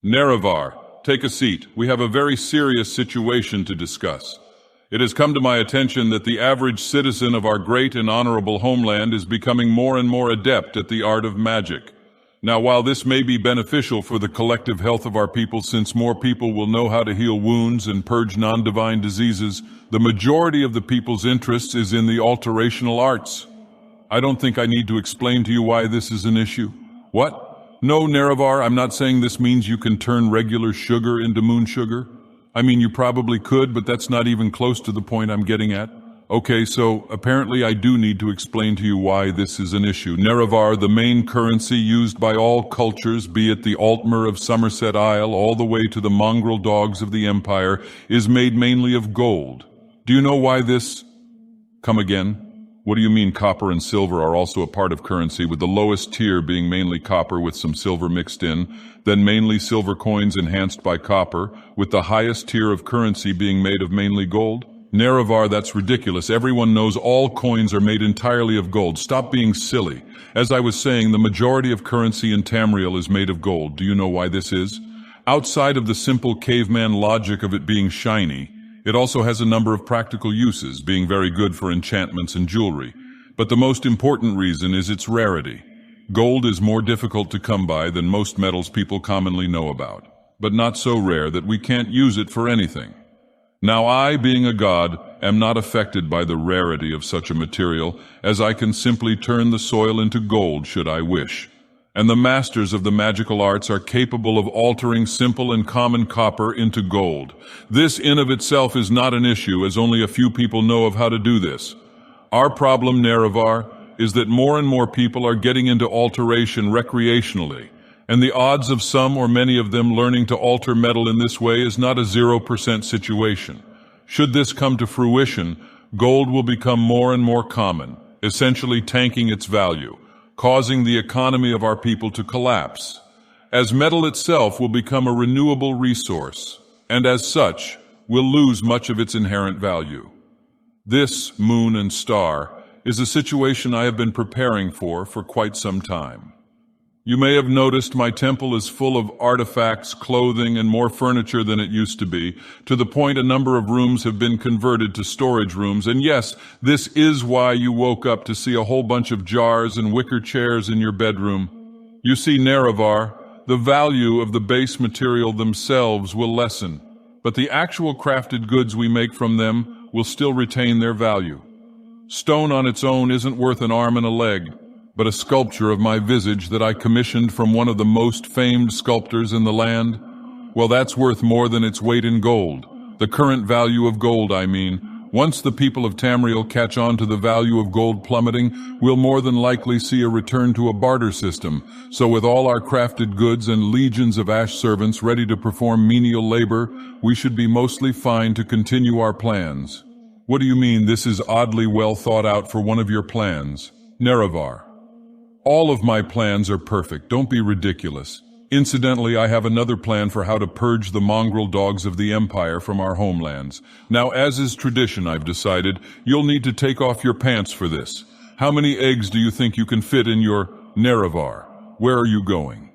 Nerevar, take a seat. We have a very serious situation to discuss. It has come to my attention that the average citizen of our great and honorable homeland is becoming more and more adept at the art of magic. Now, while this may be beneficial for the collective health of our people, since more people will know how to heal wounds and purge non-divine diseases, the majority of the people's interest is in the alterational arts. I don't think I need to explain to you why this is an issue. What? No, Nerevar, I'm not saying this means you can turn regular sugar into moon sugar. I mean, you probably could, but that's not even close to the point I'm getting at. Okay, so apparently I do need to explain to you why this is an issue. Nerevar, the main currency used by all cultures, be it the Altmer of Somerset Isle all the way to the mongrel dogs of the Empire, is made mainly of gold. Do you know why this? Come again? What do you mean copper and silver are also a part of currency, with the lowest tier being mainly copper with some silver mixed in, then mainly silver coins enhanced by copper, with the highest tier of currency being made of mainly gold? Nerevar, that's ridiculous. Everyone knows all coins are made entirely of gold. Stop being silly. As I was saying, the majority of currency in Tamriel is made of gold. Do you know why this is? Outside of the simple caveman logic of it being shiny, it also has a number of practical uses, being very good for enchantments and jewelry. But the most important reason is its rarity. Gold is more difficult to come by than most metals people commonly know about, but not so rare that we can't use it for anything. Now I, being a god, am not affected by the rarity of such a material, as I can simply turn the soil into gold should I wish. And the masters of the magical arts are capable of altering simple and common copper into gold. This in of itself is not an issue, as only a few people know of how to do this. Our problem, Nerevar, is that more and more people are getting into alteration recreationally, and the odds of some or many of them learning to alter metal in this way is not a 0% situation. Should this come to fruition, gold will become more and more common, essentially tanking its value, causing the economy of our people to collapse, as metal itself will become a renewable resource, and as such, will lose much of its inherent value. This, moon and star, is a situation I have been preparing for quite some time. You may have noticed my temple is full of artifacts, clothing, and more furniture than it used to be, to the point a number of rooms have been converted to storage rooms. And yes, this is why you woke up to see a whole bunch of jars and wicker chairs in your bedroom. You see, Nerevar, the value of the base material themselves will lessen, but the actual crafted goods we make from them will still retain their value. Stone on its own isn't worth an arm and a leg, but a sculpture of my visage that I commissioned from one of the most famed sculptors in the land, well, that's worth more than its weight in gold. The current value of gold, I mean. Once the people of Tamriel catch on to the value of gold plummeting, we'll more than likely see a return to a barter system. So with all our crafted goods and legions of ash servants ready to perform menial labor, we should be mostly fine to continue our plans. What do you mean this is oddly well thought out for one of your plans? Nerevar. All of my plans are perfect, don't be ridiculous. Incidentally, I have another plan for how to purge the mongrel dogs of the Empire from our homelands. Now, as is tradition, I've decided, you'll need to take off your pants for this. How many eggs do you think you can fit in your Nerevar? Where are you going?